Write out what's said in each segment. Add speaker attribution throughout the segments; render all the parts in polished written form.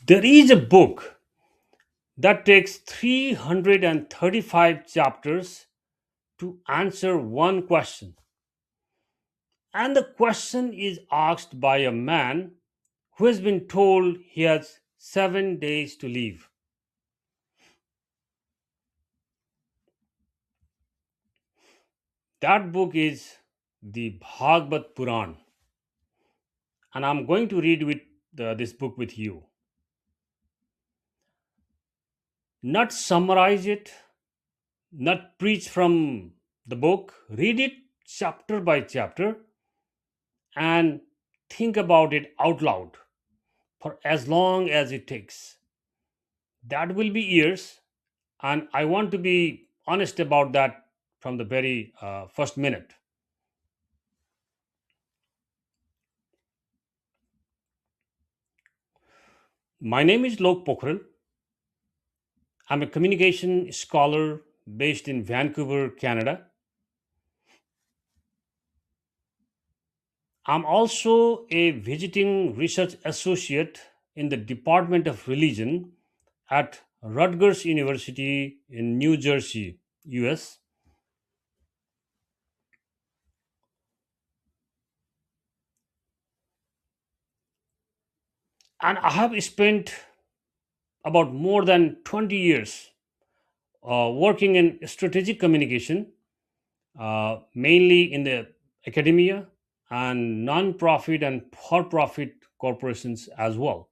Speaker 1: There is a book that takes 335 chapters to answer one question. And the question is asked by a man who has been told he has 7 days to live. That book is the Bhagavad Purana, and I'm going to read this book with you. Not summarize it, not preach from the book. Read it chapter by chapter and think about it out loud for as long as it takes. That will be years, and I want to be honest about that from the very first minute. My name is Lok Pokhrel. I'm a communication scholar based in Vancouver, Canada. I'm also a visiting research associate in the Department of Religion at Rutgers University in New Jersey, US. And I have spent about more than 20 years working in strategic communication, mainly in the academia and non-profit and for-profit corporations as well.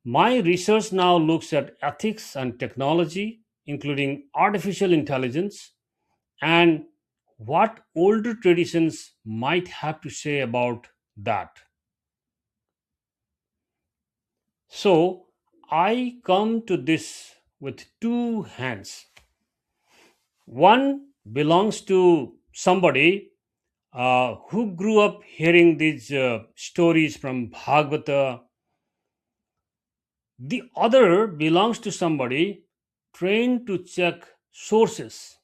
Speaker 1: My research now looks at ethics and technology, including artificial intelligence, and what older traditions might have to say about that. So I come to this with two hands. One belongs to somebody who grew up hearing these stories from Bhagavata. The other belongs to somebody trained to check sources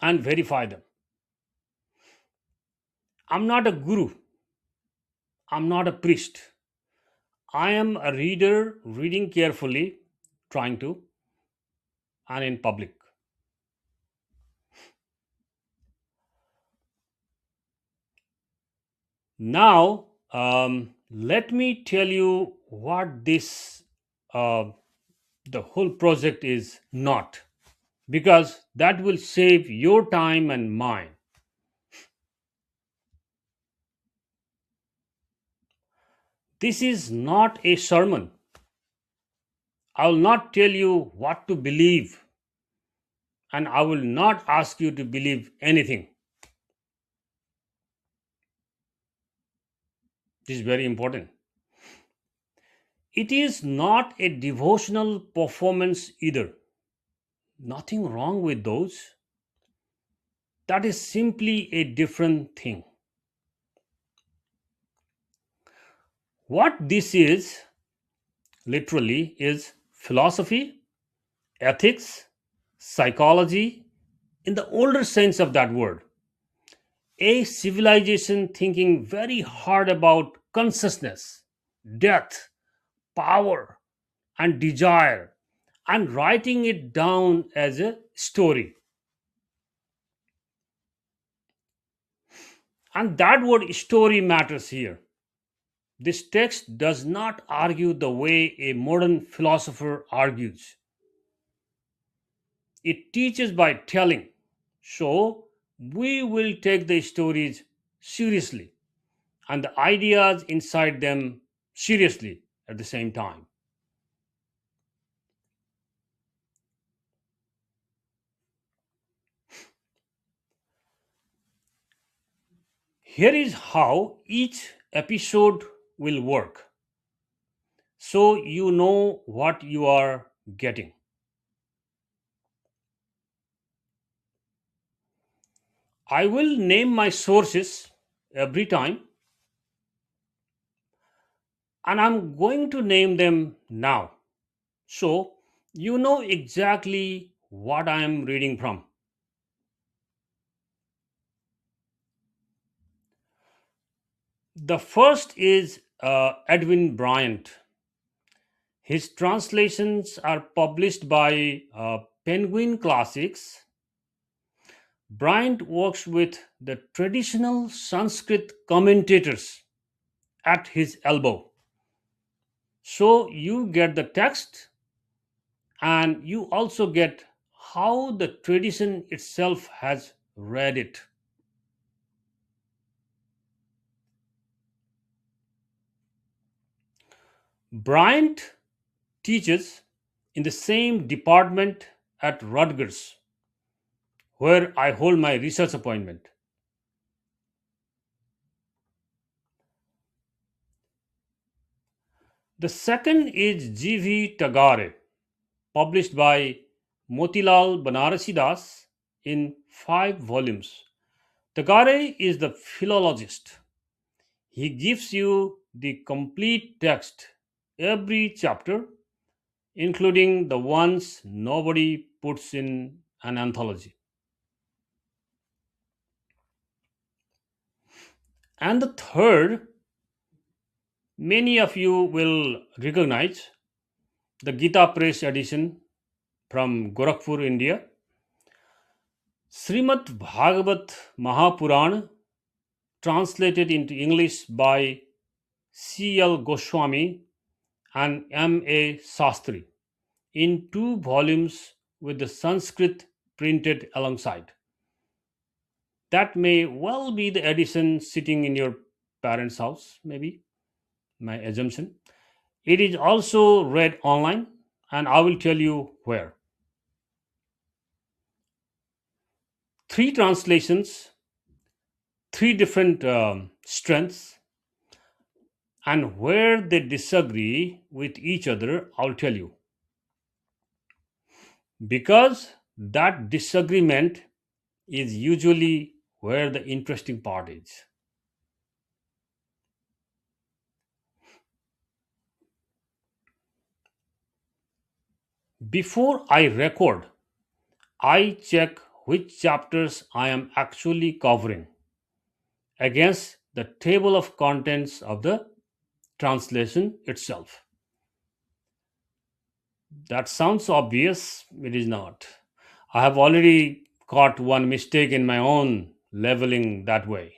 Speaker 1: and verify them. I'm not a guru, I'm not a priest. I am a reader reading carefully, trying to, and in public. Now, let me tell you what uh, the whole project is not, because that will save your time and mine. This is not a sermon. I will not tell you what to believe, and I will not ask you to believe anything. This is very important. It is not a devotional performance either. Nothing wrong with those. That is simply a different thing. What this is, literally, is philosophy, ethics, psychology, in the older sense of that word. A civilization thinking very hard about consciousness, death, power, and desire, and writing it down as a story. And that word story matters here. This text does not argue the way a modern philosopher argues. It teaches by telling. So, we will take the stories seriously and the ideas inside them seriously at the same time. Here is how each episode will work, so you know what you are getting. I will name my sources every time, and I'm going to name them now, so you know exactly what I am reading from. The first is Edwin Bryant. His translations are published by Penguin Classics. Bryant works with the traditional Sanskrit commentators at his elbow. So you get the text and you also get how the tradition itself has read it. Bryant teaches in the same department at Rutgers, where I hold my research appointment. The second is G.V. Tagare, published by Motilal Banarasidas in 5 volumes. Tagare is the philologist. He gives you the complete text, every chapter, including the ones nobody puts in an anthology. And the third, many of you will recognize the Gita Press edition from Gorakhpur, India. Srimad Bhagavat Mahapurana, translated into English by C.L. Goswami and M.A. Sastri in 2 volumes with the Sanskrit printed alongside. That may well be the edition sitting in your parents' house, maybe, my assumption. It is also read online, and I will tell you where. 3 translations, 3 different strengths, and where they disagree with each other, I'll tell you. Because that disagreement is usually where the interesting part is. Before I record, I check which chapters I am actually covering against the table of contents of the translation itself. That sounds obvious, it is not. I have already caught one mistake in my own leveling that way.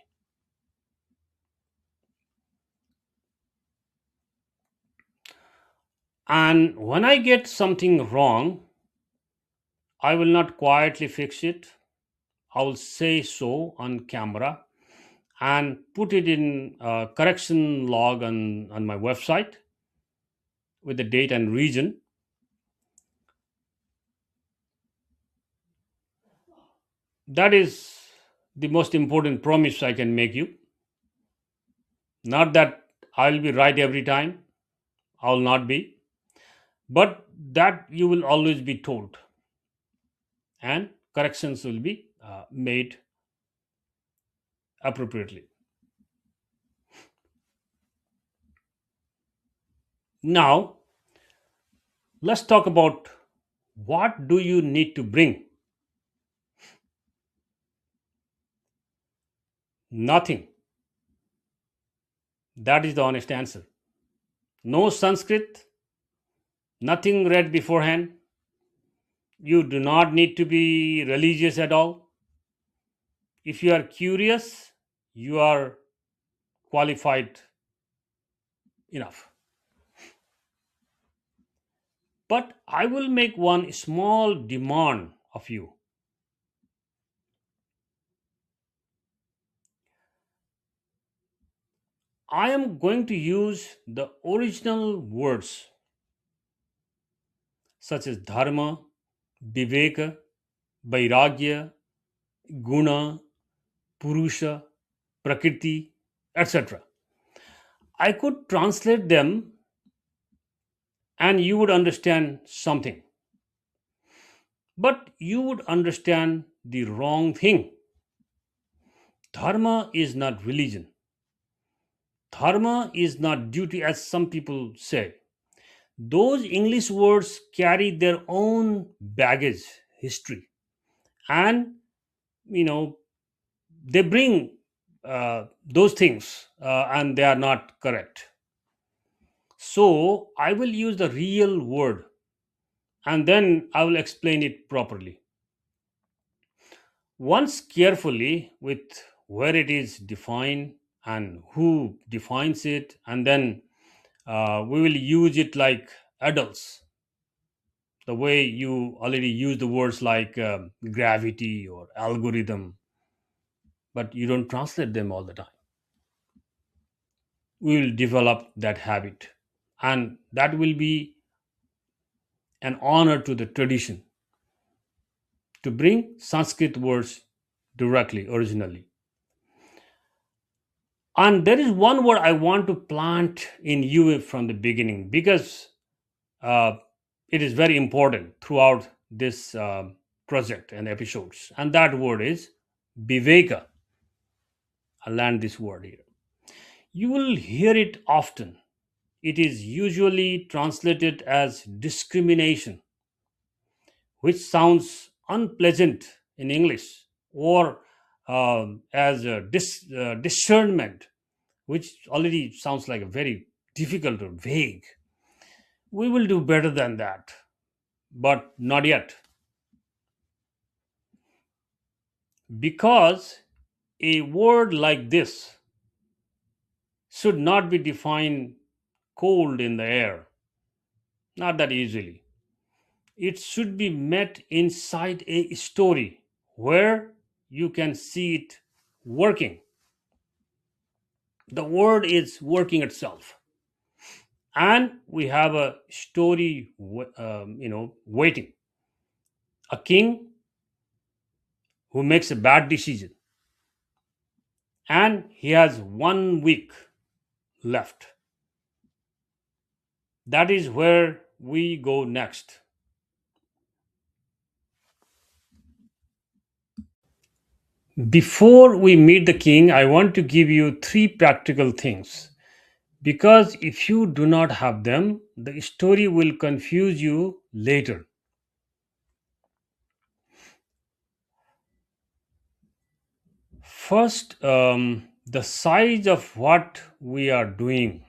Speaker 1: And when I get something wrong, I will not quietly fix it. I will say so on camera and put it in a correction log on my website with the date and region. That is the most important promise I can make you. Not that I'll be right every time, I'll not be, but that you will always be told, and corrections will be made appropriately. Now, let's talk about what do you need to bring. Nothing. That is the honest answer. No Sanskrit, nothing read beforehand. You do not need to be religious at all. If you are curious, you are qualified enough. But I will make one small demand of you. I am going to use the original words such as Dharma, Viveka, Vairagya, Guna, Purusha, Prakriti, etc. I could translate them and you would understand something. But you would understand the wrong thing. Dharma is not religion. Dharma is not duty, as some people say. Those English words carry their own baggage, history, and you know they bring those things, and they are not correct. So I will use the real word and then I will explain it properly. Once carefully with where it is defined and who defines it, and then we will use it like adults, the way you already use the words like gravity or algorithm, but you don't translate them all the time. We will develop that habit, and that will be an honor to the tradition to bring Sanskrit words directly, originally. And there is one word I want to plant in you from the beginning because uh, it is very important throughout this project and episodes. And that word is Viveka. I'll land this word here. You will hear it often. It is usually translated as discrimination, which sounds unpleasant in English, or as a discernment, which already sounds like a very difficult or vague. We will do better than that, but not yet. Because a word like this should not be defined cold in the air, not that easily. It should be met inside a story where you can see it working. The word is working itself, and we have a story, waiting. A king who makes a bad decision, and he has 1 week left. That is where we go next. Before we meet the king, I want to give you three practical things. Because if you do not have them, the story will confuse you later. First, the size of what we are doing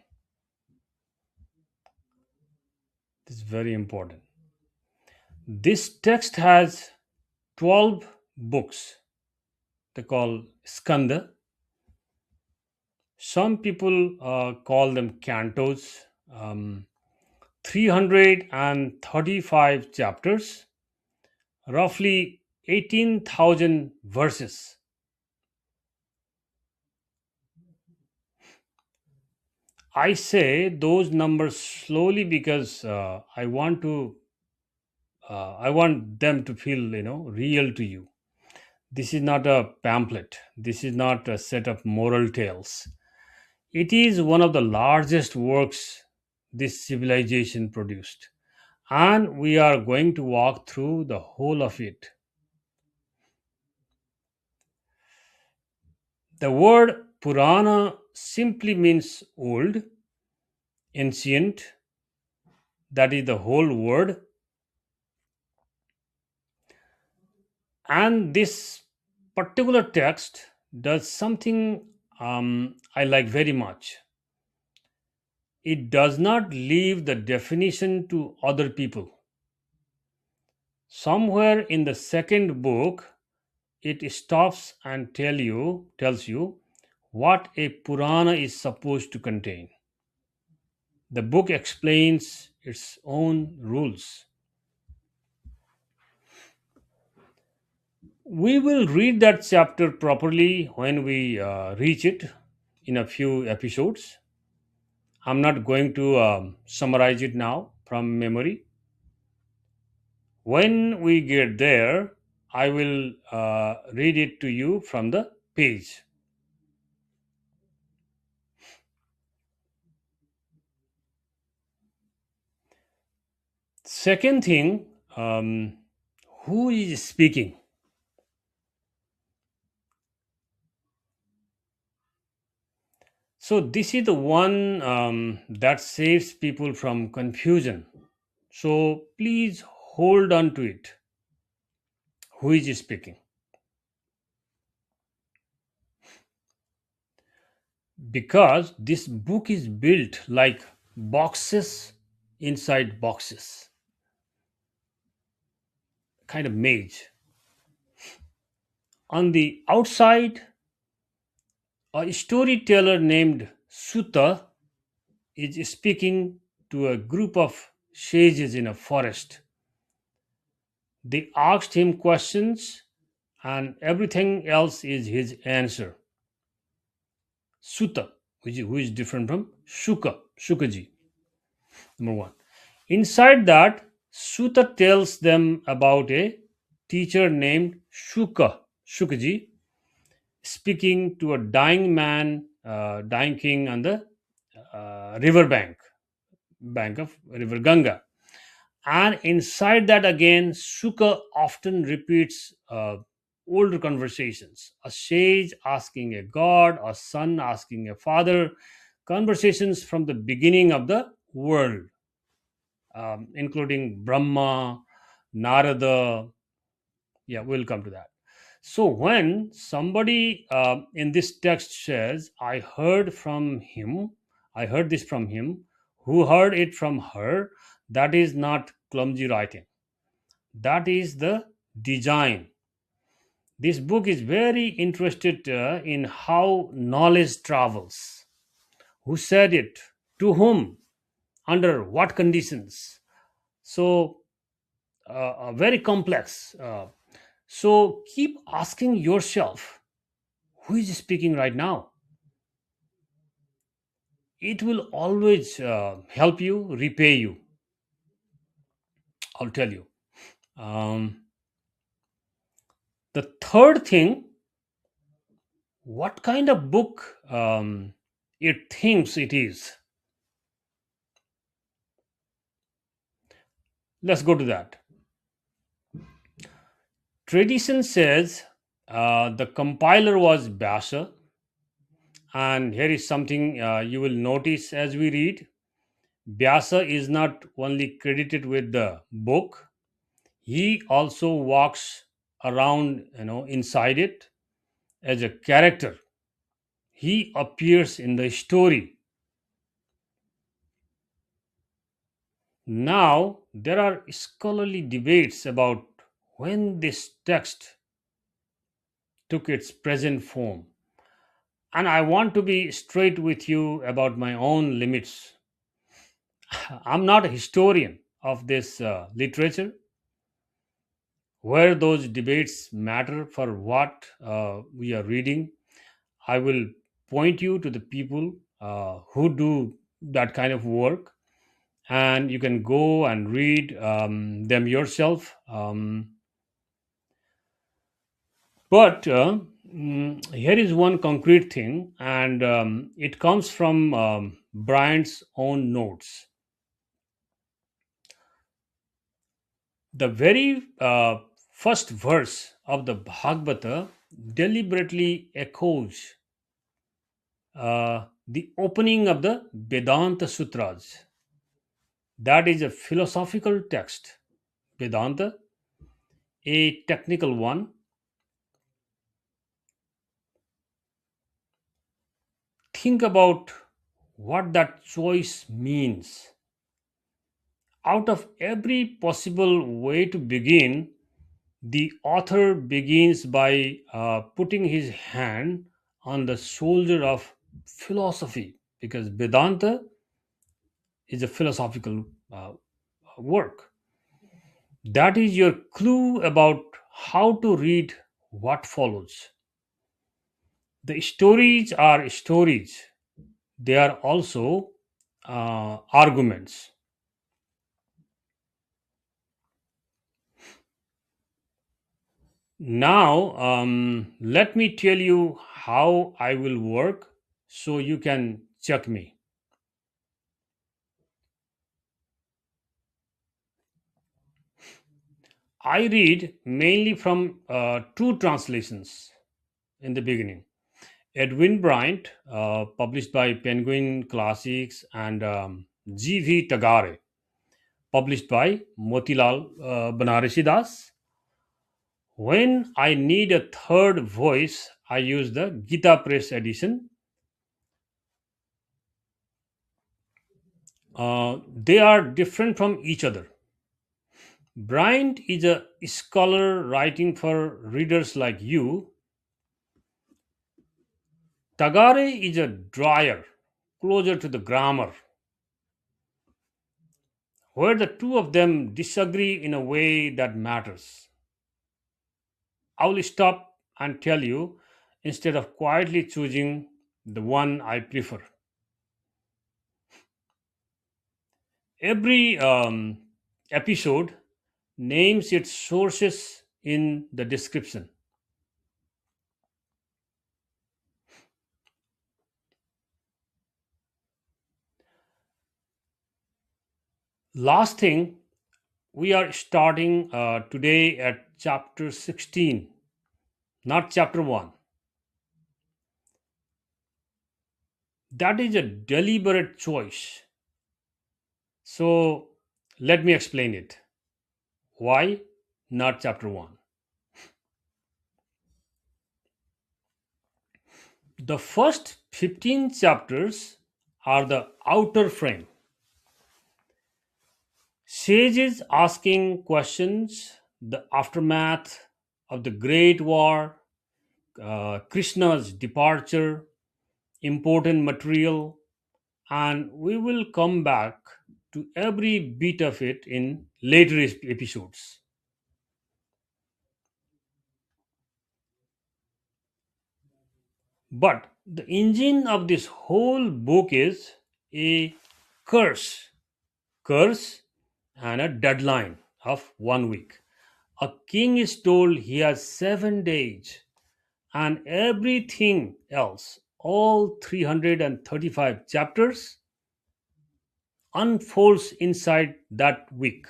Speaker 1: is very important. This text has 12 books. They call skanda. Some people call them cantos. 335 chapters, roughly 18,000 verses. I say those numbers slowly because I want them to feel real to you. This is not a pamphlet. This is not a set of moral tales. It is one of the largest works this civilization produced, and we are going to walk through the whole of it. The word Purana simply means old, ancient, that is the whole word. And this particular text does something I like very much. It does not leave the definition to other people. Somewhere in the second book, it stops and tells you what a Purana is supposed to contain. The book explains its own rules. We will read that chapter properly when we reach it in a few episodes. I'm not going to summarize it now from memory. When we get there, I will read it to you from the page. Second thing, who is speaking? So, this is the one that saves people from confusion. So, please hold on to it. Who is speaking? Because this book is built like boxes inside boxes, kind of maze. On the outside, a storyteller named Sutta is speaking to a group of sages in a forest. They asked him questions, and everything else is his answer. Sutta, who is different from Shukaji, number one. Inside that, Sutta tells them about a teacher named Shukaji, speaking to a dying man, dying king on the river bank of river Ganga. And inside that again, Shuka often repeats older conversations. A sage asking a god, a son asking a father, conversations from the beginning of the world, including Brahma, Narada. Yeah, we'll come to that. So when somebody in this text says, I heard this from him, who heard it from her, that is not clumsy writing. That is the design. This book is very interested in how knowledge travels. Who said it? To whom? Under what conditions? So, very complex. So, keep asking yourself, who is speaking right now? It will always help you, repay you. I'll tell you. Um, the third thing, what kind of book it thinks it is. Let's go to that. Tradition says the compiler was Vyasa, and here is something you will notice as we read. Vyasa is not only credited with the book, he also walks around, inside it as a character. He appears in the story. Now, there are scholarly debates about when this text took its present form. And I want to be straight with you about my own limits. I'm not a historian of this literature, where those debates matter for what we are reading. I will point you to the people who do that kind of work, and you can go and read them yourself. But here is one concrete thing, and it comes from Bryant's own notes. The very first verse of the Bhagavata deliberately echoes the opening of the Vedanta Sutras. That is a philosophical text. Vedanta, a technical one. Think about what that choice means. Out of every possible way to begin, the author begins by putting his hand on the shoulder of philosophy, because Vedanta is a philosophical work. That is your clue about how to read what follows. The stories are stories, they are also arguments. Now, let me tell you how I will work so you can check me. I read mainly from two translations in the beginning. Edwin Bryant, published by Penguin Classics, and G.V. Tagare, published by Motilal Banarasi Das. When I need a third voice, I use the Gita Press edition. They are different from each other. Bryant is a scholar writing for readers like you. Tagare is a dryer, closer to the grammar, where the two of them disagree in a way that matters. I will stop and tell you instead of quietly choosing the one I prefer. Every episode names its sources in the description. Last thing, we are starting today at chapter 16, not chapter 1. That is a deliberate choice. So let me explain it. Why not chapter 1? The first 15 chapters are the outer frame. Sages asking questions, the aftermath of the Great War, Krishna's departure, important material, and we will come back to every bit of it in later episodes. But the engine of this whole book is a curse, curse, and a deadline of 1 week. A king is told he has 7 days, and everything else, all 335 chapters, unfolds inside that week,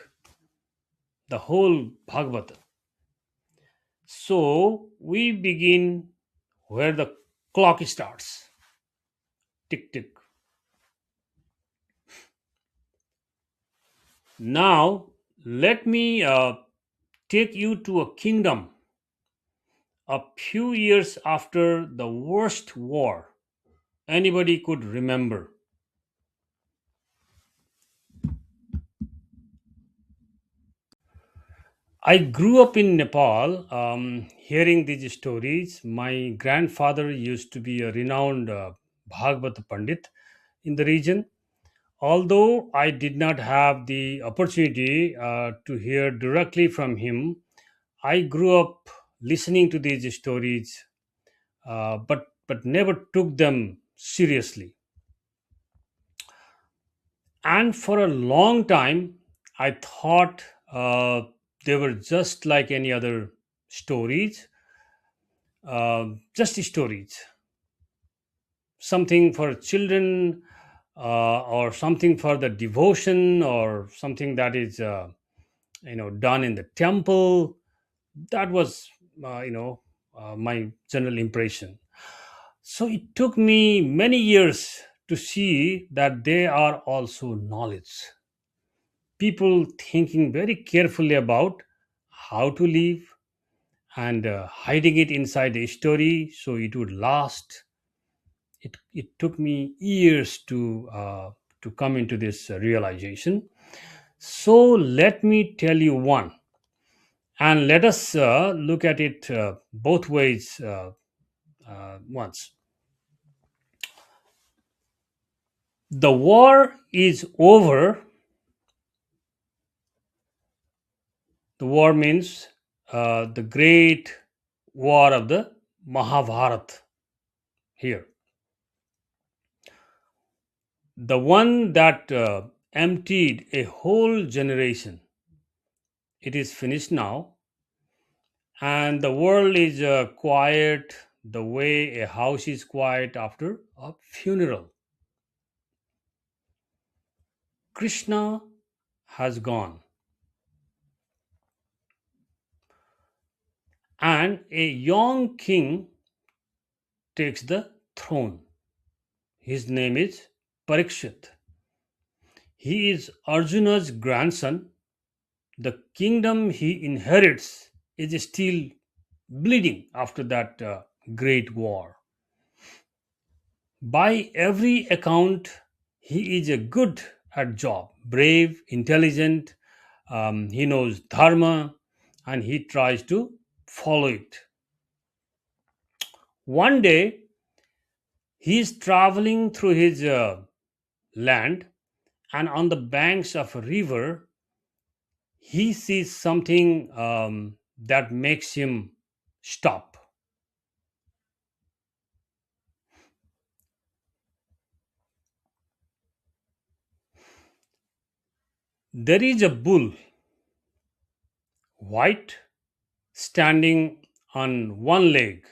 Speaker 1: the whole Bhagavata. So we begin where the clock starts. Tick tick. Now let me take you to a kingdom a few years after the worst war anybody could remember. I grew up in Nepal, hearing these stories. My grandfather used to be a renowned Bhagavata Pandit in the region. Although I did not have the opportunity to hear directly from him, I grew up listening to these stories, but never took them seriously. And for a long time, I thought they were just like any other stories, just stories, something for children, or something for the devotion, or something that is done in the temple. That was my general impression. So it took me many years to see that they are also knowledge, people thinking very carefully about how to live, and hiding it inside a story so it would last. It took me years to come into this realization. So let me tell you one, and let us look at it both ways once. The war is over. The war means the great war of the Mahabharat here, the one that emptied a whole generation. It is finished now, and the world is quiet the way a house is quiet after a funeral. Krishna has gone, and a young king takes the throne. His name is Parikshit. He is Arjuna's grandson. The kingdom he inherits is still bleeding after that great war. By every account, he is a good at job, brave, intelligent, he knows Dharma, and he tries to follow it. One day, he is traveling through his land, and on the banks of a river, he sees something that makes him stop. There is a bull, white, standing on one leg,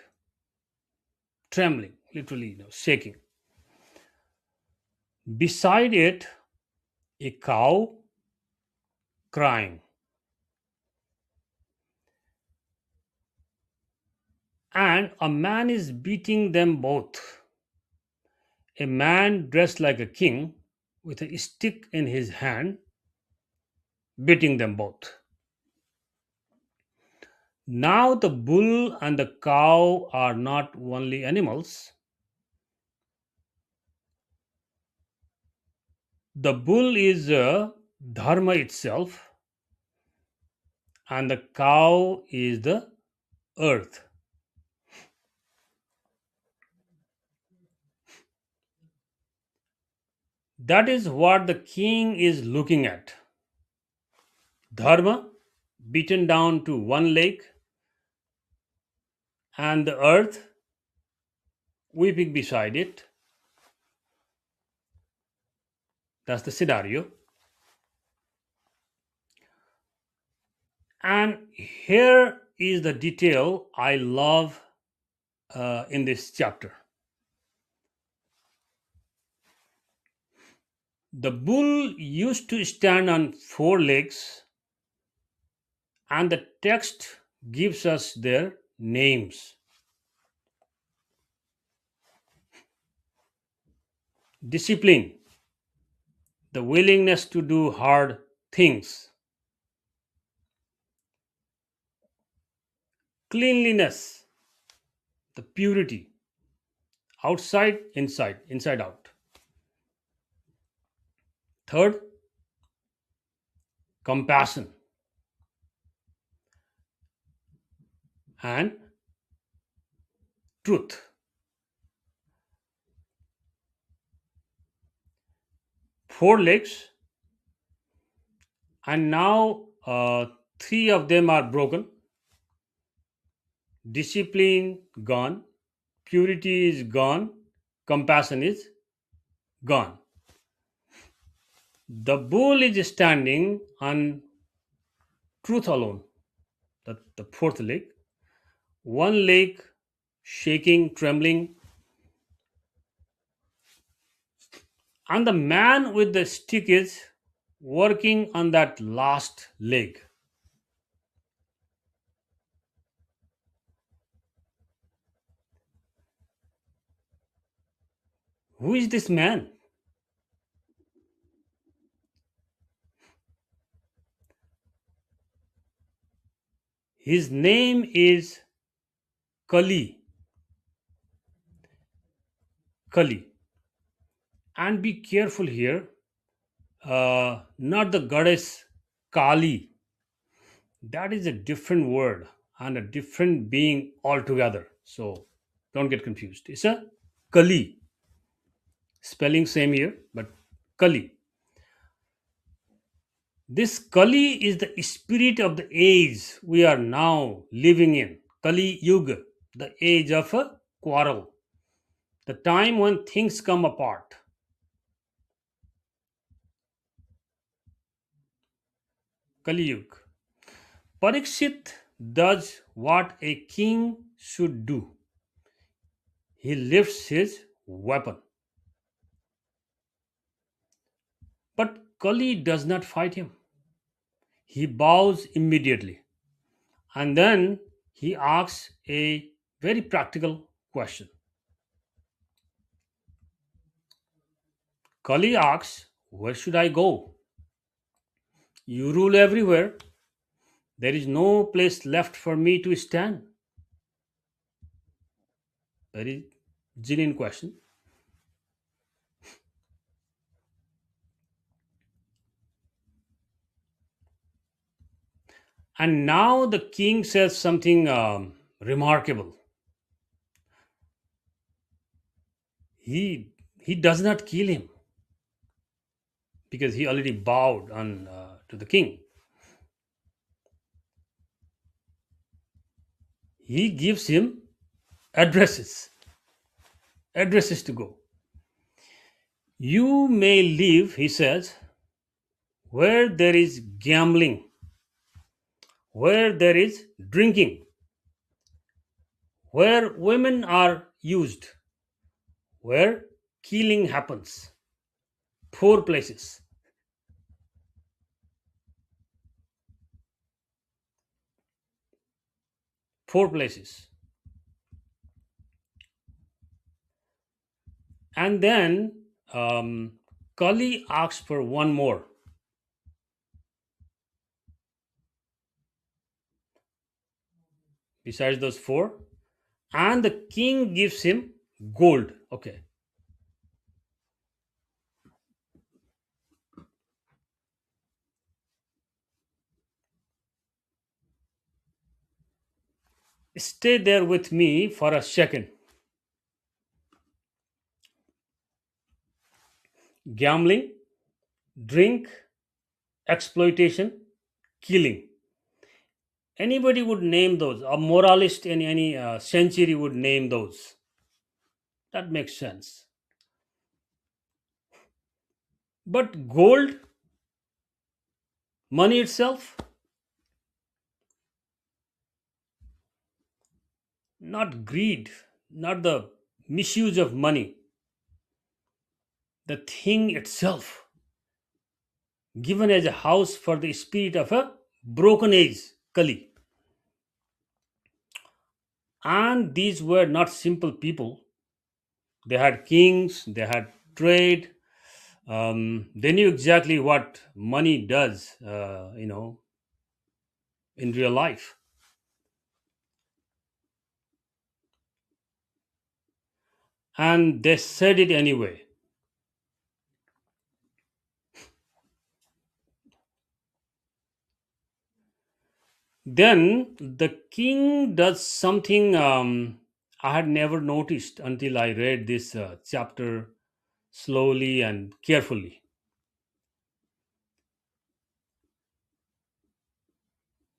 Speaker 1: trembling, literally, shaking. Beside it, a cow crying, and a man is beating them both. A man dressed like a king with a stick in his hand, beating them both. Now, the bull and the cow are not only animals. The bull is Dharma itself, and the cow is the earth. That is what the king is looking at. Dharma beaten down to one leg, and the earth weeping beside it. That's the scenario. And here is the detail I love in this chapter. The bull used to stand on four legs, and the text gives us their names: discipline, the willingness to do hard things; cleanliness, the purity, outside, inside, inside out; third, compassion; and truth. Four legs, and now three of them are broken. Discipline gone, purity is gone, compassion is gone. The bull is standing on truth alone, the fourth leg, one leg shaking, trembling, and the man with the stick is working on that last leg. Who is this man? His name is Kali. Kali. And be careful here, not the goddess Kali. That is a different word and a different being altogether. So don't get confused. It's a Kali. Spelling same here, but Kali. This Kali is the spirit of the age we are now living in. Kali Yuga, the age of a quarrel, the time when things come apart. Kali Yuga. Parikshit does what a king should do. He lifts his weapon. But Kali does not fight him. He bows immediately. And then he asks a very practical question. Kali asks, where should I go? You rule everywhere. There is no place left for me to stand. Very genuine question. And now the king says something remarkable. He does not kill him because he already bowed on to the king. He gives him addresses, addresses to go. You may live, he says, where there is gambling, where there is drinking, where women are used, where killing happens. Four places. Four places. And then Kali asks for one more. Besides those four, and the king gives him gold. Okay, stay there with me for a second. Gambling, drink, exploitation, killing. Anybody would name those. A moralist in any century would name those. That makes sense. But gold, money itself, not greed, not the misuse of money, the thing itself, given as a house for the spirit of a broken age, Kali. And these were not simple people. They had kings, they had trade, they knew exactly what money does, in real life. And they said it anyway. Then the king does something I had never noticed until I read this chapter slowly and carefully.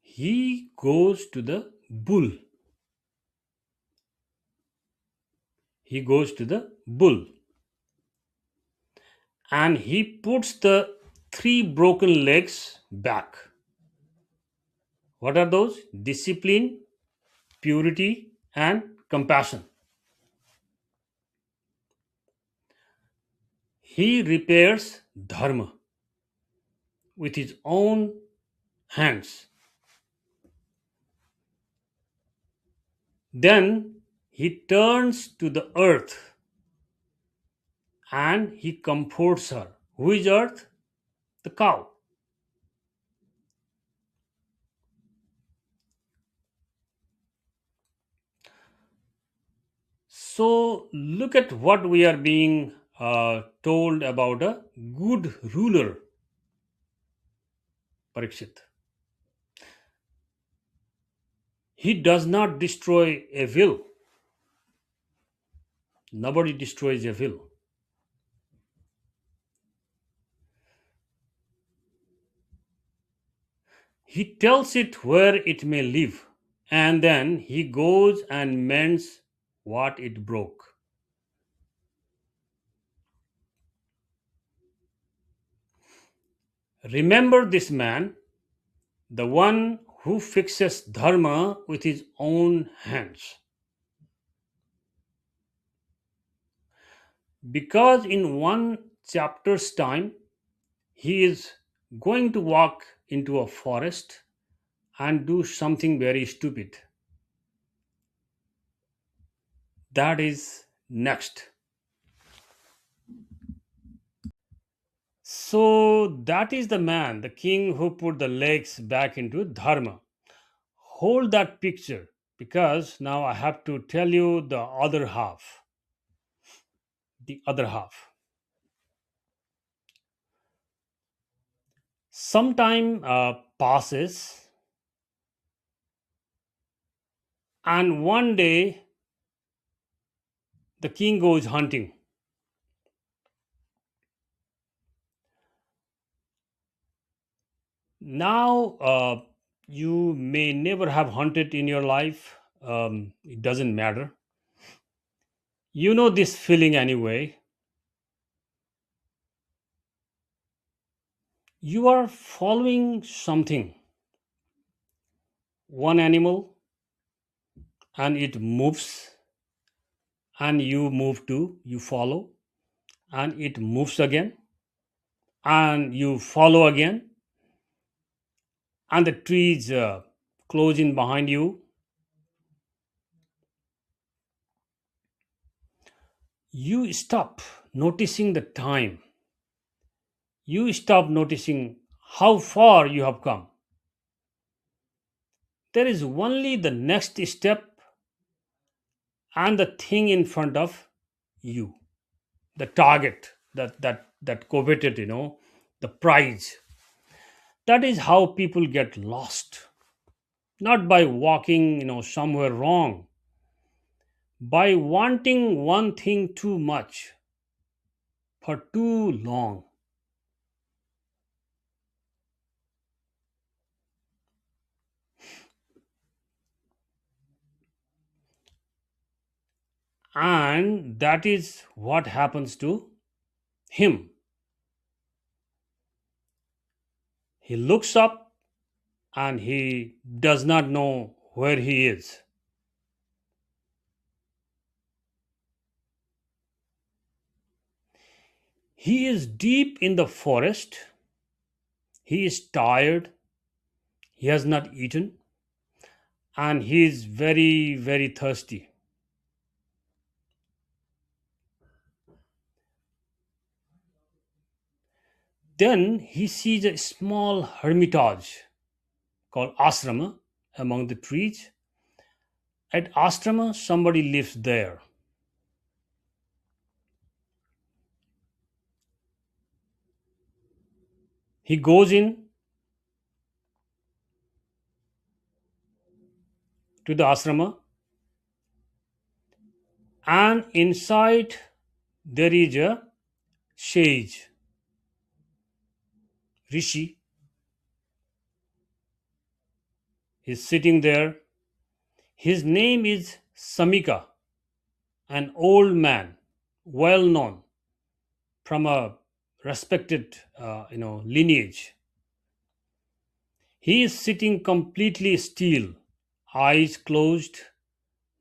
Speaker 1: He goes to the bull. He goes to the bull and he puts the three broken legs back. What are those? Discipline, purity, and compassion. He repairs Dharma with his own hands. Then he turns to the earth and he comforts her. Who is earth? The cow. So look at what we are being told about a good ruler, Parikshit. He does not destroy evil. Nobody destroys evil. He tells it where it may live, and then he goes and mends what it broke. Remember this man, the one who fixes Dharma with his own hands. Because in one chapter's time, he is going to walk into a forest and do something very stupid. That is next. So that is the man, the king who put the legs back into Dharma. Hold that picture because now I have to tell you the other half. The other half. Some time passes And one day, the king goes hunting. Now, you may never have hunted in your life. It doesn't matter. You know this feeling anyway. You are following something, one animal, and it moves, and you move too, you follow, and it moves again, and you follow again, and the trees close in behind you. You stop noticing the time, you stop noticing how far you have come. There is only the next step and the thing in front of you, the target, that coveted, the prize. That is how people get lost, not by walking, somewhere wrong, by wanting one thing too much for too long. And that is what happens to him. He looks up and he does not know where he is. He is deep in the forest. He is tired. He has not eaten. And he is very, very thirsty. Then he sees a small hermitage called ashrama among the trees. At ashrama, somebody lives there. He goes in to the ashrama, and inside there is a sage, rishi. He's sitting there. His name is Samika, an old man, well known from a respected, lineage. He is sitting completely still, eyes closed,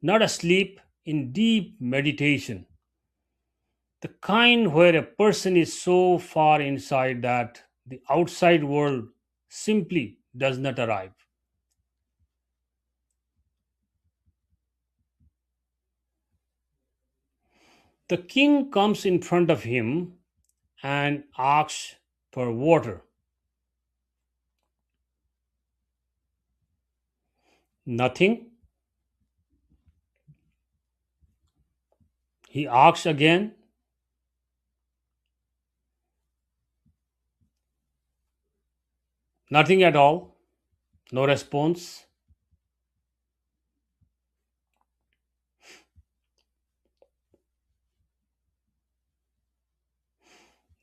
Speaker 1: not asleep, in deep meditation. The kind where a person is so far inside that the outside world simply does not arrive. The king comes in front of him and asks for water. Nothing. He asks again. Nothing at all. No response.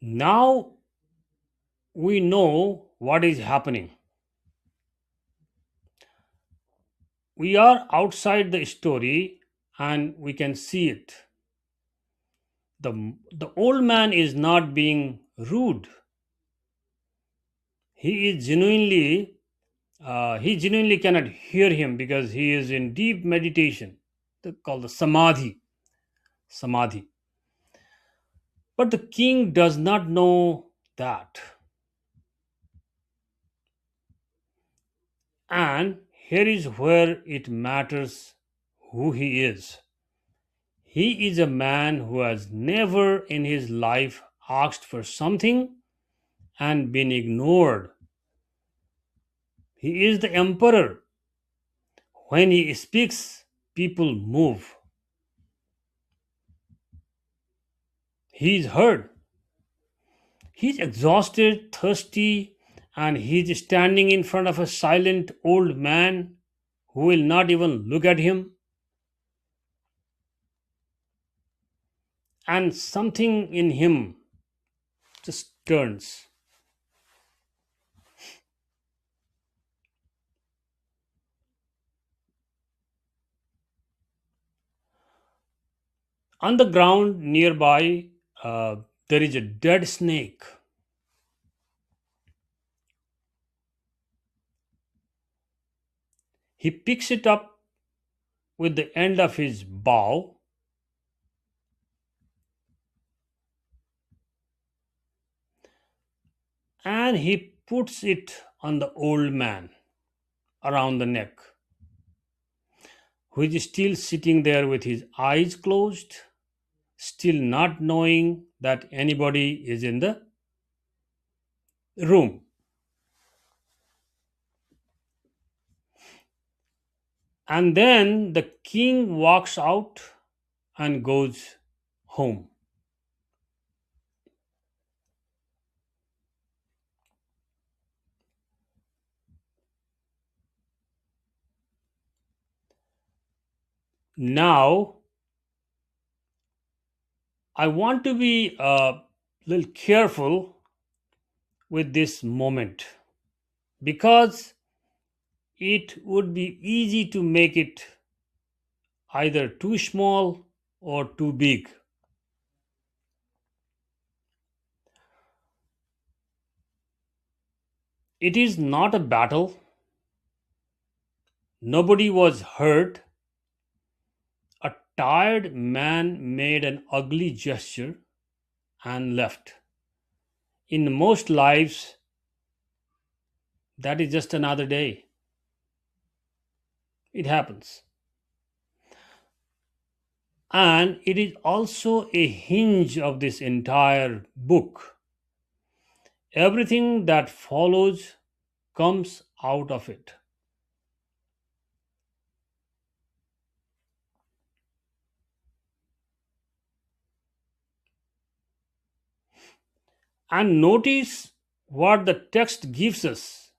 Speaker 1: Now we know what is happening. We are outside the story and we can see it. The old man is not being rude. He is genuinely, he genuinely cannot hear him because he is in deep meditation, called the samadhi. Samadhi. But the king does not know that. And here is where it matters who he is. He is a man who has never in his life asked for something and been ignored. He is the emperor. When he speaks, people move. He is heard. He is exhausted, thirsty, and he is standing in front of a silent old man who will not even look at him. and something in him just turns. On the ground nearby, there is a dead snake. He picks it up with the end of his bow and he puts it on the old man around the neck, who is still sitting there with his eyes closed, still not knowing that anybody is in the room. And then the king walks out and goes home. Now, I want to be a little careful with this moment because it would be easy to make it either too small or too big. It is not a battle. Nobody was hurt. A tired man made an ugly gesture and left. In most lives, that is just another day. It happens. And it is also a hinge of this entire book. Everything that follows comes out of it. And notice what the text gives us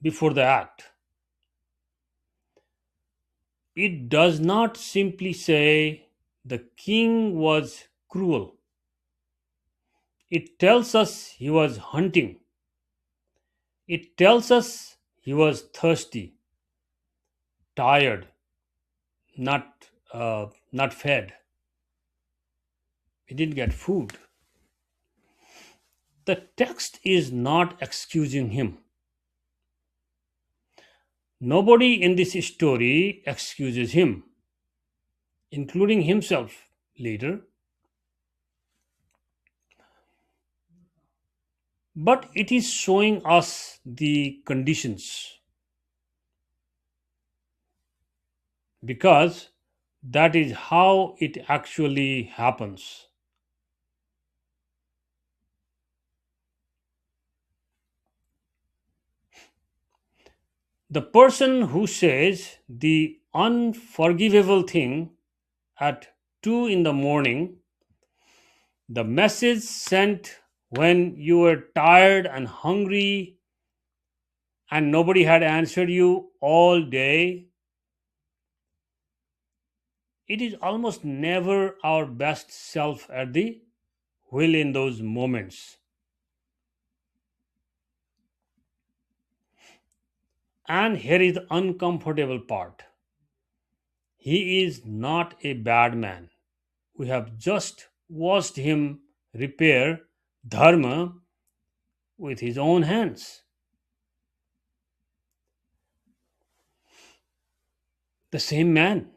Speaker 1: before the act. It does not simply say the king was cruel. It tells us he was hunting. It tells us he was thirsty, tired, not fed. He didn't get food. The text is not excusing him. Nobody in this story excuses him, including himself later. But it is showing us the conditions because that is how it actually happens. The person who says the unforgivable thing at 2 in the morning, the message sent when you were tired and hungry and nobody had answered you all day, it is almost never our best self at the wheel in those moments. And here is the uncomfortable part. He is not a bad man. We have just watched him repair Dharma with his own hands. The same man,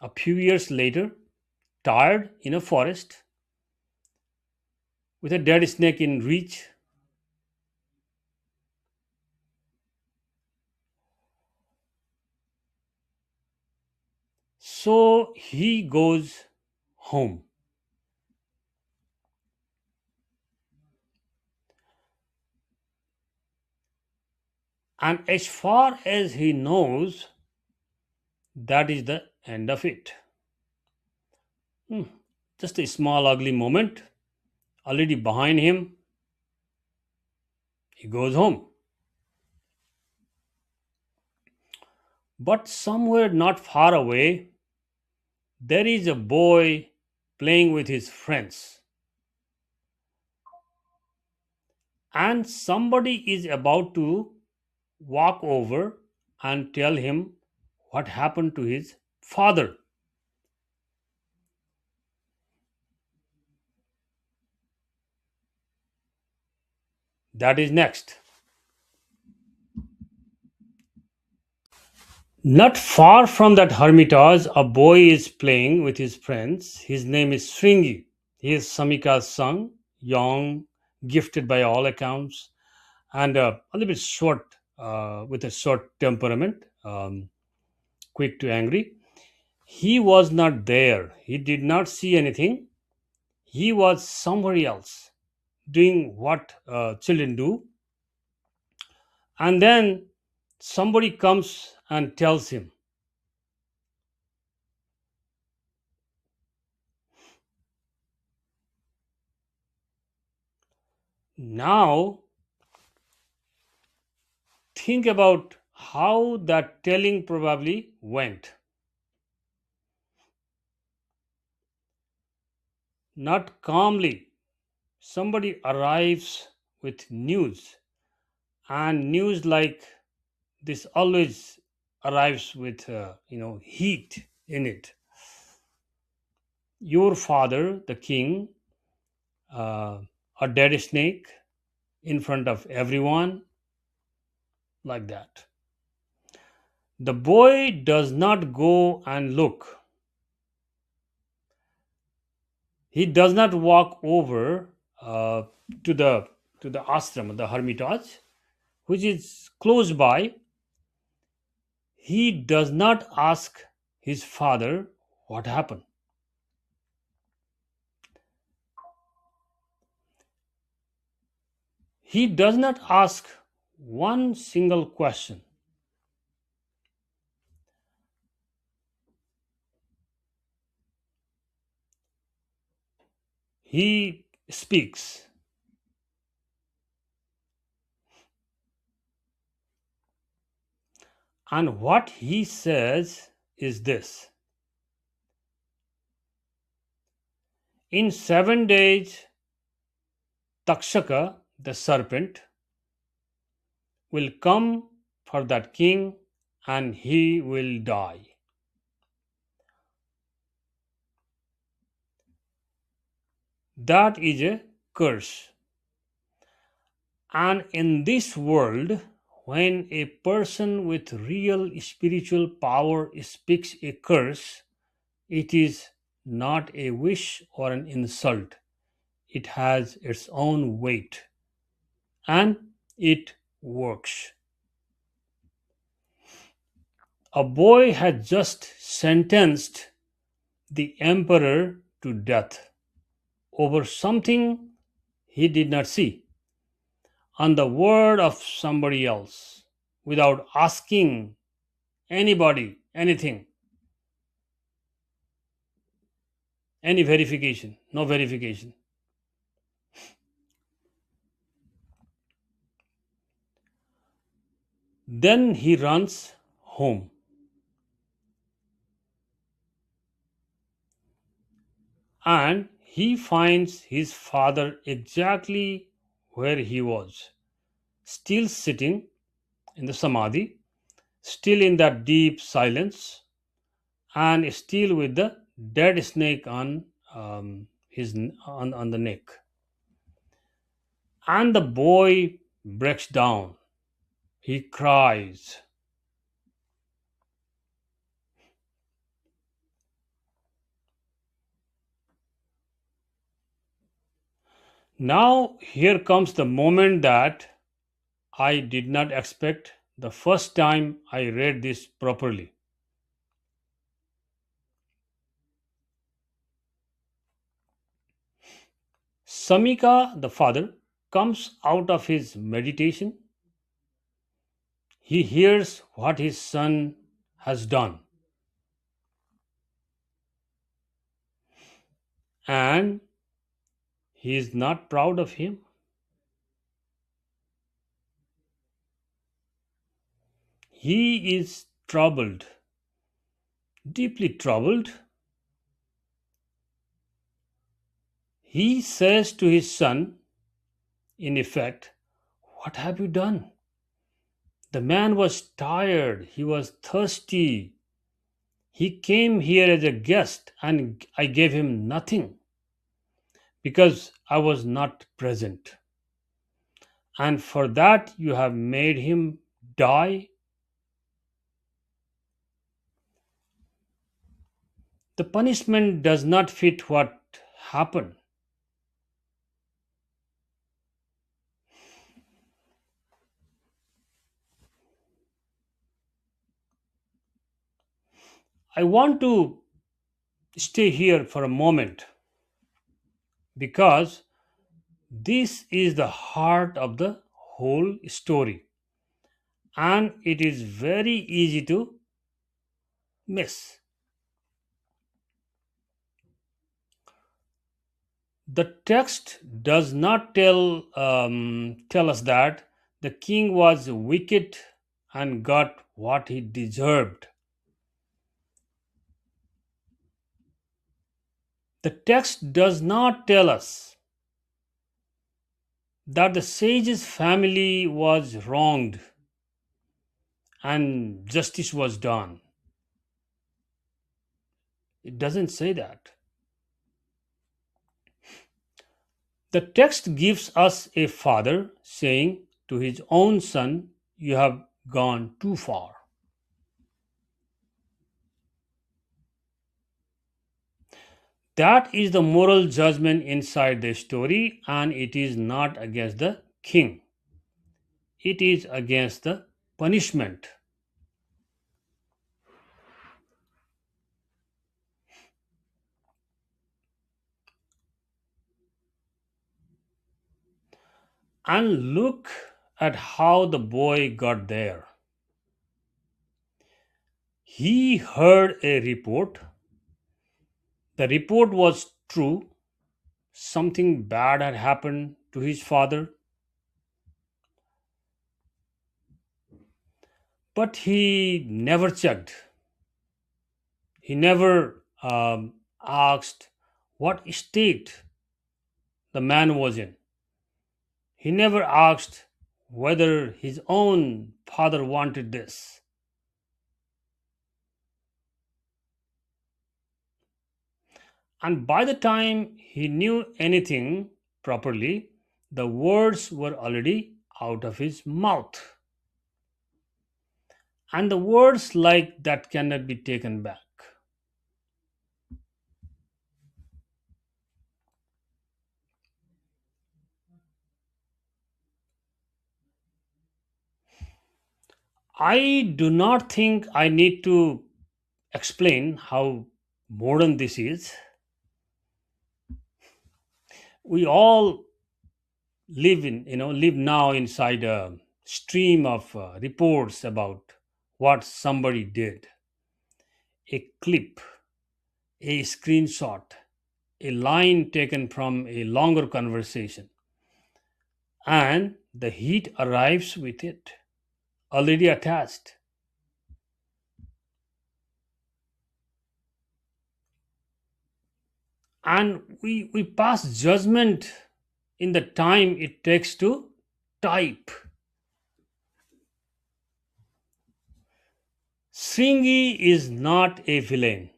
Speaker 1: a few years later, tired in a forest with a dead snake in reach, so he goes home. And as far as he knows, that is the end of it. Hmm, Just a small ugly moment already behind him. He goes home. But somewhere not far away, there is a boy playing with his friends, and somebody is about to walk over and tell him what happened to his father. That is next. Not far from that hermitage, a boy is playing with his friends. His name is Sringi. He is Samika's son, young, gifted by all accounts, and a little bit short, with a short temperament, quick to angry. He was not there. He did not see anything. He was somewhere else, doing what children do. And then somebody comes and tells him, now think about how that telling probably went. Not calmly. Somebody arrives with news, and news like this always arrives with heat in it. Your father, the king, uh, a dead snake in front of everyone, like that. The boy does not go and look. He does not walk over to the ashram, the hermitage, which is close by. He does not ask his father what happened. He does not ask one single question. He speaks. And what he says is this: in 7 days, Takshaka, the serpent, will come for that king and he will die. That is a curse. And in this world, when a person with real spiritual power speaks a curse, it is not a wish or an insult. It has its own weight and it works. A boy had just sentenced the emperor to death over something he did not see, on the word of somebody else, without asking anybody anything, any verification, no verification. Then he runs home, and he finds his father exactly where he was, still sitting in the samadhi, still in that deep silence, and still with the dead snake on on the neck. And the boy breaks down. He cries. Now here comes the moment that I did not expect the first time I read this properly. Samika, the father, comes out of his meditation. He hears what his son has done, and he is not proud of him. He is troubled, deeply troubled, He says to his son, in effect, "What have you done?" The man was tired, he was thirsty. He came here as a guest, and I gave him nothing because I was not present. And for that you have made him die? The punishment does not fit what happened. I want to stay here for a moment because this is the heart of the whole story, and it is very easy to miss. The text does not tell us that the king was wicked and got what he deserved. The text does not tell us that the sage's family was wronged and justice was done. It doesn't say that. The text gives us a father saying to his own son, "You have gone too far." That is the moral judgment inside the story, and it is not against the king, it is against the punishment. And look at how the boy got there. He heard a report. The report was true. Something bad had happened to his father, but he never checked. He never asked what state the man was in. He never asked whether his own father wanted this. And by the time he knew anything properly, the words were already out of his mouth. And the words like that cannot be taken back. I do not think I need to explain how modern this is. We all live now inside a stream of reports about what somebody did. A clip, a screenshot, a line taken from a longer conversation, and the heat arrives with it, already attached. And we pass judgment in the time it takes to type. Sringi is not a villain.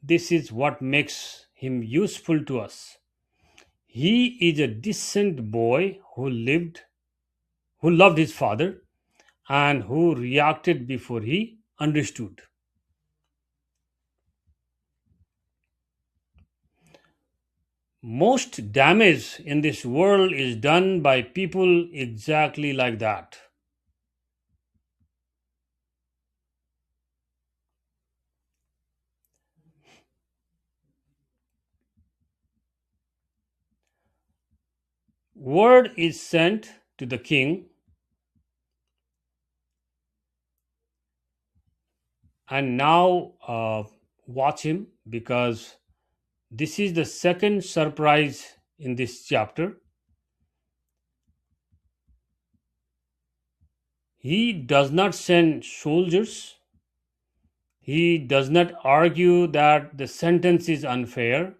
Speaker 1: This is what makes him useful to us. He is a decent boy who loved his father, and who reacted before he understood. Most damage in this world is done by people exactly like that. Word is sent to the king, and now watch him because this is the second surprise in this chapter. He does not send soldiers. He does not argue that the sentence is unfair.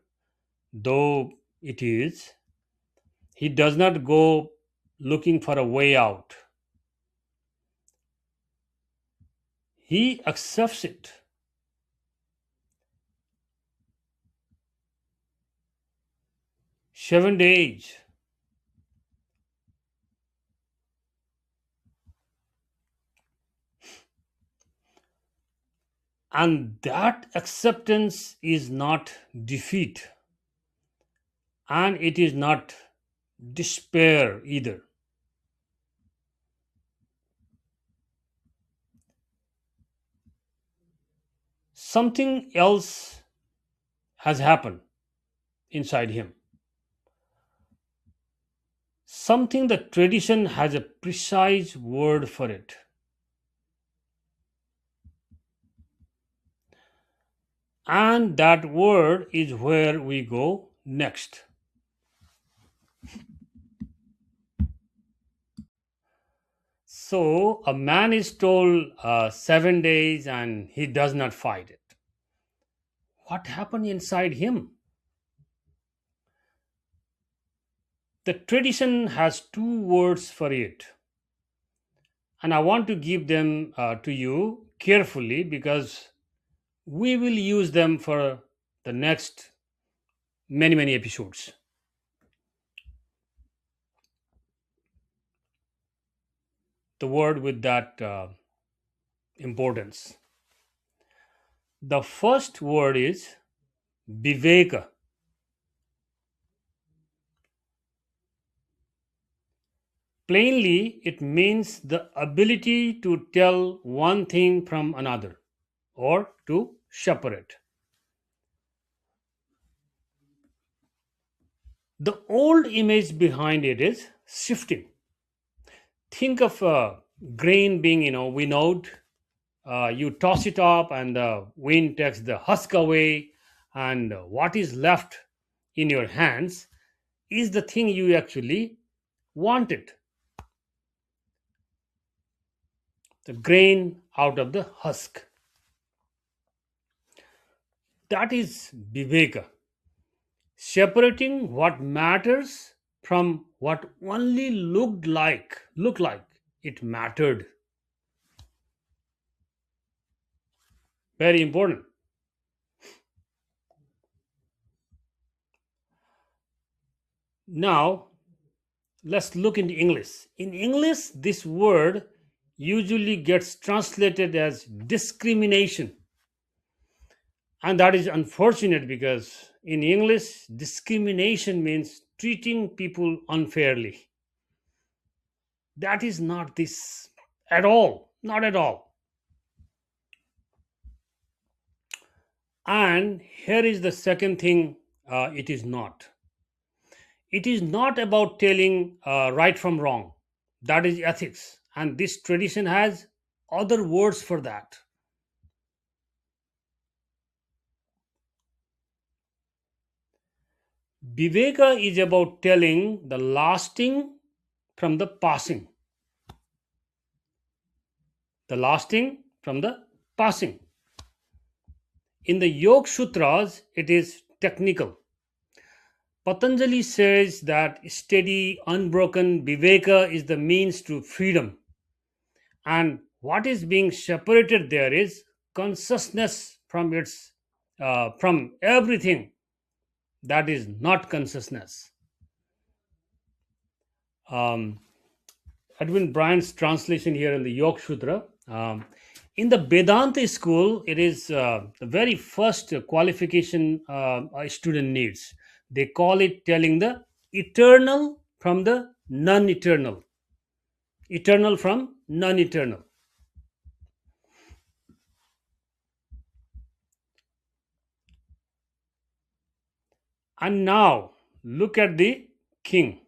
Speaker 1: though it is, he does not go looking for a way out. He accepts it. 7 days. And that acceptance is not defeat, and it is not despair either. Something else has happened inside him. Something the tradition has a precise word for it. And that word is where we go next. So, a man is told 7 days and he does not fight it. What happened inside him? The tradition has two words for it, and I want to give them to you carefully because we will use them for the next many episodes. The word with that importance. The first word is viveka. Plainly, it means the ability to tell one thing from another or to separate. The old image behind it is shifting. Think of a grain being, winnowed. You toss it up, and the wind takes the husk away, and what is left in your hands is the thing you actually wanted, the grain out of the husk. That is viveka, separating what matters from what only look like it mattered. Very important. Now let's look into English. In English, this word usually gets translated as discrimination, and that is unfortunate because in English, discrimination means treating people unfairly. That is not this at all, not at all. And here is the second thing, it is not. It is not about telling right from wrong. That is ethics. And this tradition has other words for that. Viveka is about telling the lasting from the passing. The lasting from the passing. In the Yoga Sutras, it is technical. Patanjali says that steady, unbroken viveka is the means to freedom. And what is being separated there is consciousness from everything that is not consciousness. Um, Edwin Bryant's translation here in the Yoga Sutra. In the Vedanta school, it is the very first qualification a student needs. They call it telling the eternal from the non eternal, eternal from non eternal. And now look at the king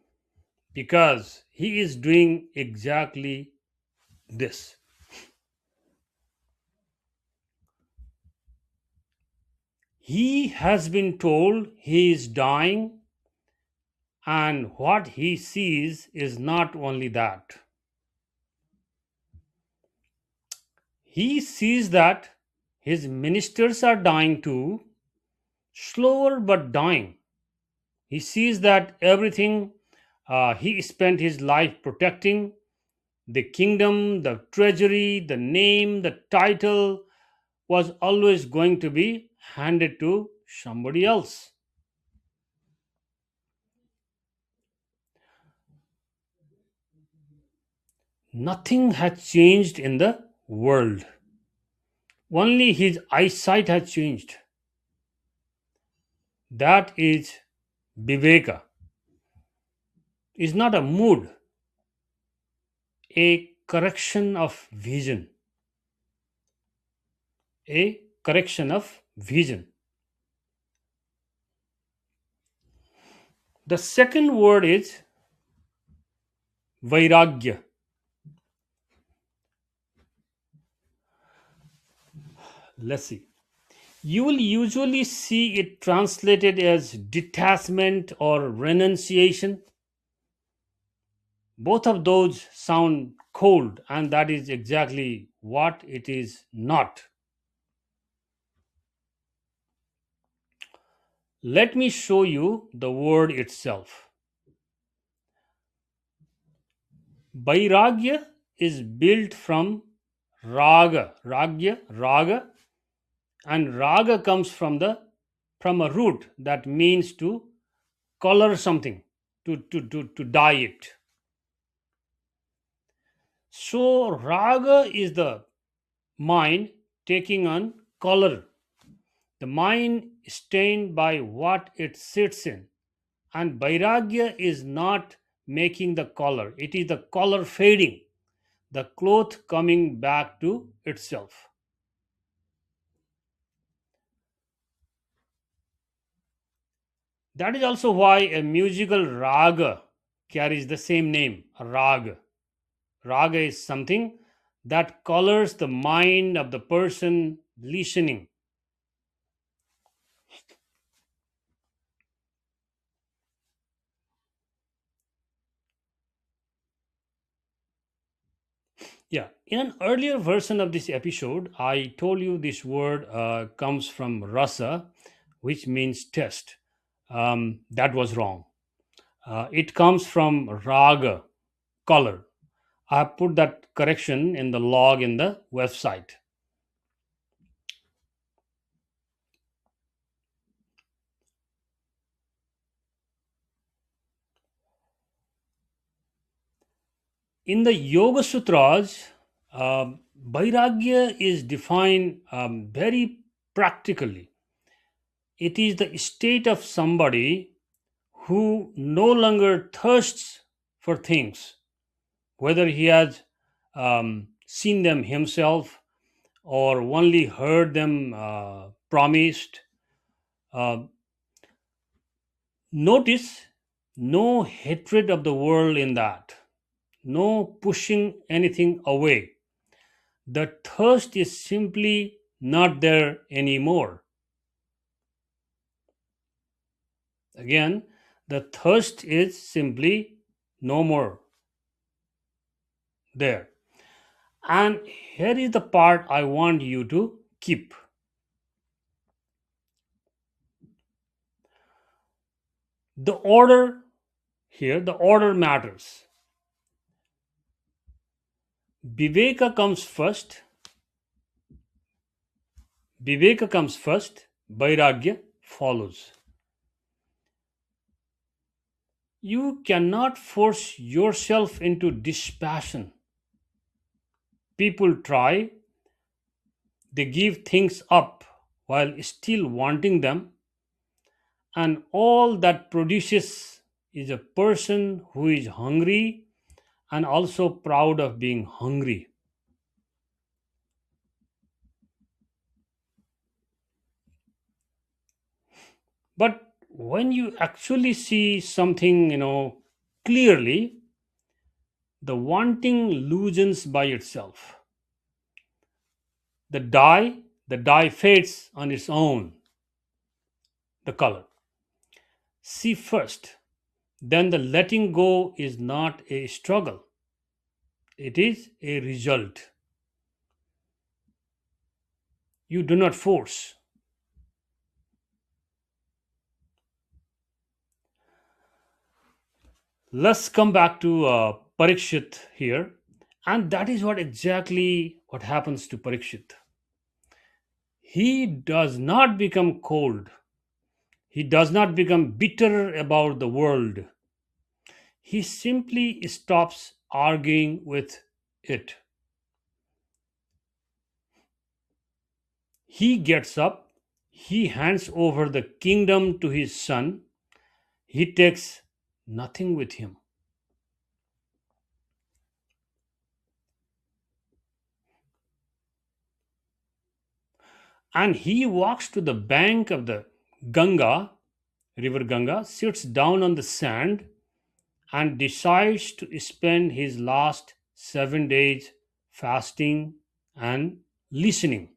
Speaker 1: because he is doing exactly this. He has been told he is dying, and what he sees is not only that. He sees that his ministers are dying too, slower but dying. He sees that everything he spent his life protecting, the kingdom, the treasury, the name, the title, was always going to be handed to somebody else. Nothing had changed in the world. Only his eyesight had changed. That is Viveka. Is not a mood, a correction of vision. A correction of vision. The second word is Vairagya. Let's see. You will usually see it translated as detachment or renunciation. Both of those sound cold, and that is exactly what it is not. Let me show you the word itself. Vairagya is built from raga, and raga comes from a root that means to color something, to dye it. So raga is the mind taking on color, the mind stained by what it sits in. And vairagya is not making the color, it is the color fading, the cloth coming back to itself. That is also why a musical raga carries the same name, raga. Raga is something that colors the mind of the person listening. Yeah, in an earlier version of this episode, I told you this word comes from rasa, which means taste. That was wrong. It comes from raga, color. I have put that correction in the log in the website. In the Yoga Sutras, Vairagya is defined very practically. It is the state of somebody who no longer thirsts for things, whether he has seen them himself or only heard them promised. Uh, Notice no hatred of the world in that, no pushing anything away. The thirst is simply not there anymore. Again, the thirst is simply no more there. And here is the part I want you to keep. The order here, the order matters. Viveka comes first, Vairagya follows. You cannot force yourself into dispassion. People try, they give things up while still wanting them, and all that produces is a person who is hungry and also proud of being hungry. But when you actually see something, clearly, the wanting loosens by itself. The dye fades on its own, the color. See first, then the letting go is not a struggle, it is a result. You do not force. Let's come back to Parikshit here. And that is what exactly what happens to Parikshit. He does not become cold. He does not become bitter about the world. He simply stops arguing with it. He gets up, he hands over the kingdom to his son, he takes nothing with him. And he walks to the bank of the Ganga, river Ganga, sits down on the sand, and decides to spend his last 7 days fasting and listening,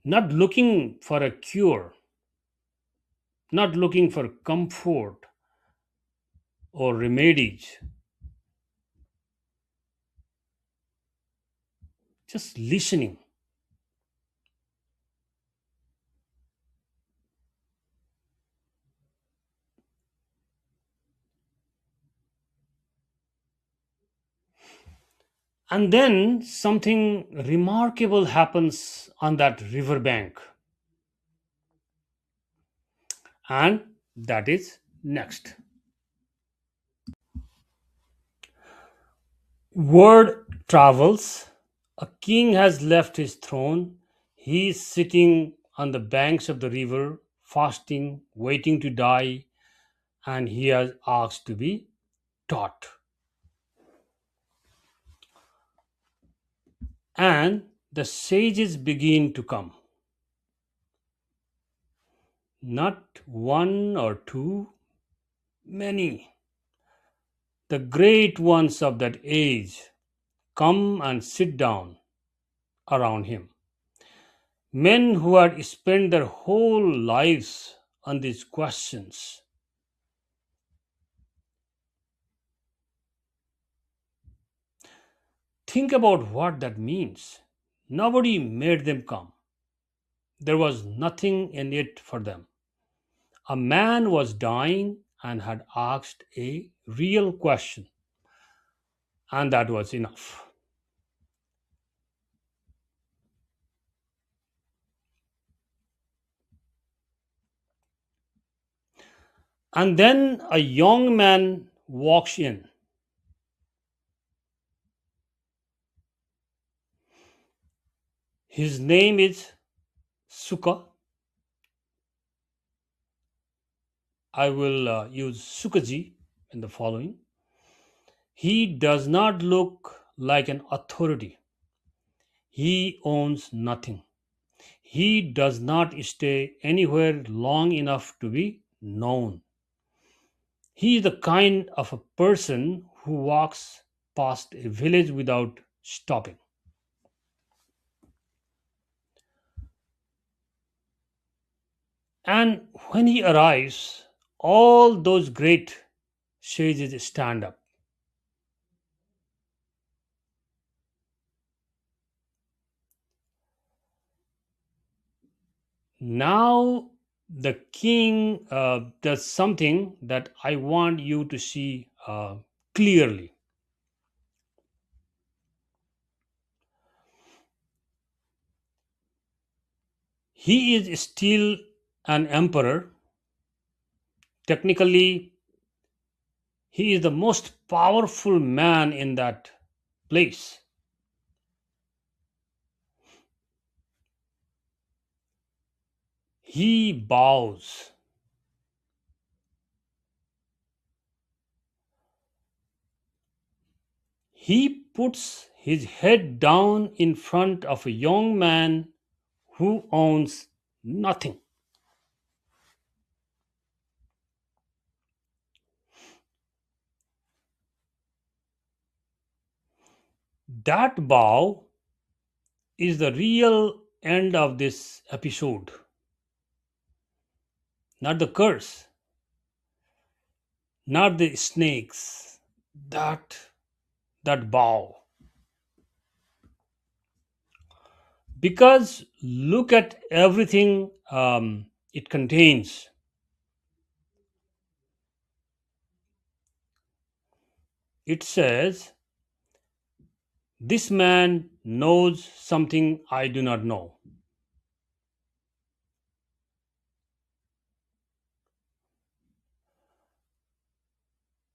Speaker 1: not looking for a cure, not looking for comfort or remedies, just listening. And then something remarkable happens on that riverbank, and that is next. Word travels. A king has left his throne. He is sitting on the banks of the river, fasting, waiting to die, and he has asked to be taught. And the sages begin to come. Not one or two, many. The great ones of that age come and sit down around him. Men who had spent their whole lives on these questions. Think about what that means. Nobody made them come, there was nothing in it for them. A man was dying and had asked a real question, and that was enough. And then a young man walks in. His name is Shuka. I will use Shukaji in the following. He does not look like an authority. He owns nothing. He does not stay anywhere long enough to be known. He is the kind of a person who walks past a village without stopping. And when he arrives, all those great sages stand up. Now, the king does something that I want you to see clearly. He is still an emperor. Technically, he is the most powerful man in that place. He bows. He puts his head down in front of a young man who owns nothing. That bow is the real end of this episode, not the curse, not the snakes. That that bow. Because look at everything it contains. It says, "This man knows something I do not know."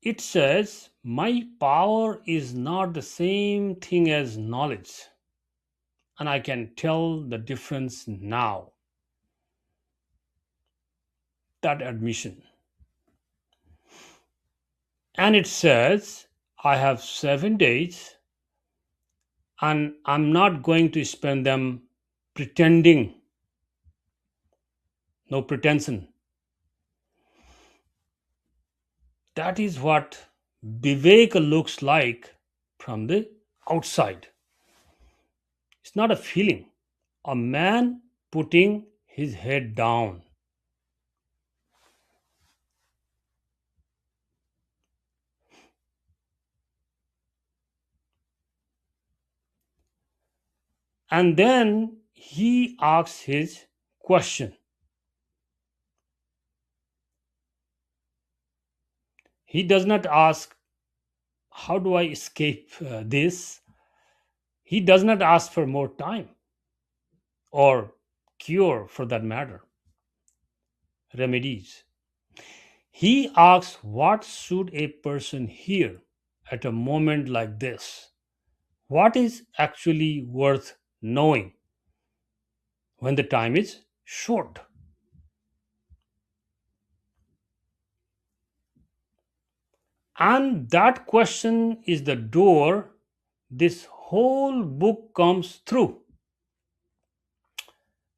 Speaker 1: It says, "My power is not the same thing as knowledge, and I can tell the difference now." That admission. And it says, "I have 7 days, and I'm not going to spend them pretending." No pretension. That is what Vivek looks like from the outside. It's not a feeling. A man putting his head down. And then he asks his question. He does not ask, "How do I escape this?" He does not ask for more time or cure for that matter, remedies. He asks, "What should a person hear at a moment like this? What is actually worth knowing when the time is short?" And that question is the door this whole book comes through.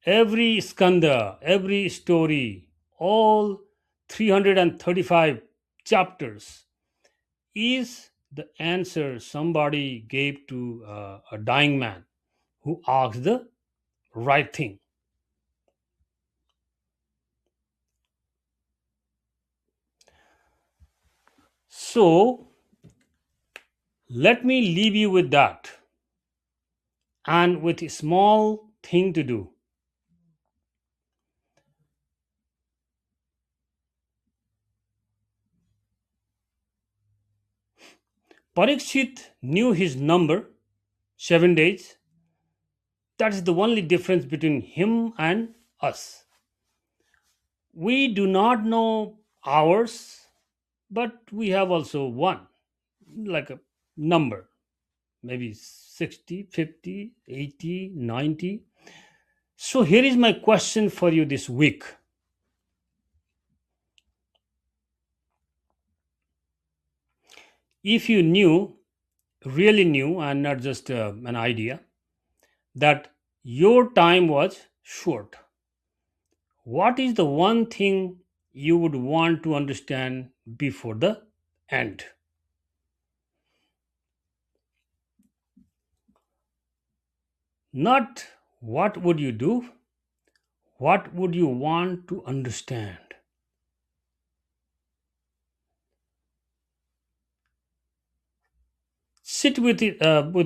Speaker 1: Every skanda, every story, all 335 chapters is the answer somebody gave to a dying man who asked the right thing. So, let me leave you with that and with a small thing to do. Parikshit knew his number, 7 days. That is the only difference between him and us. We do not know ours, but we have also one, like a number, maybe 60, 50, 80, 90. So here is my question for you this week. If you knew, really knew, and not just an idea, that your time was short, what is the one thing you would want to understand before the end? Not what would you do, what would you want to understand? Sit with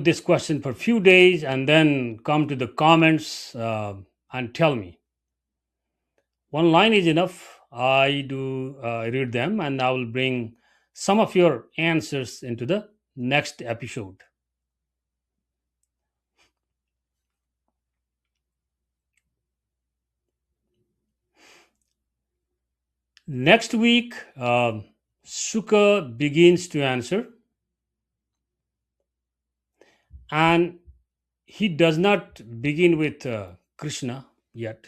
Speaker 1: this question for a few days and then come to the comments and tell me. One line is enough. I do read them, and I will bring some of your answers into the next episode. Next week, Shuka begins to answer, and he does not begin with Krishna yet,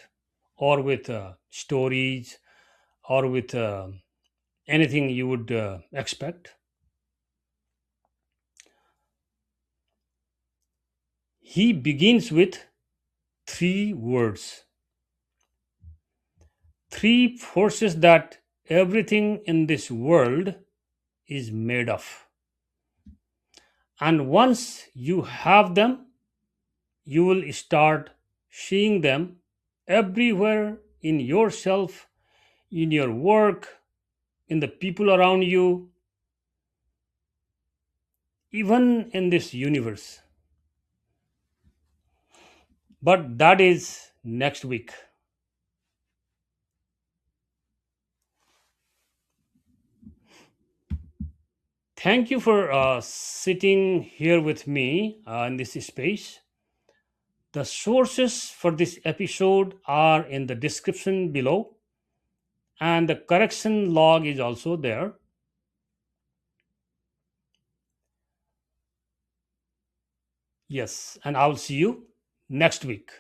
Speaker 1: or with stories, or with anything you would expect. He begins with three words, three forces that everything in this world is made of. And once you have them, you will start seeing them everywhere in yourself, in your work, in the people around you, even in this universe. But that is next week. Thank you for sitting here with me in this space. The sources for this episode are in the description below, and the correction log is also there. Yes, and I'll see you next week.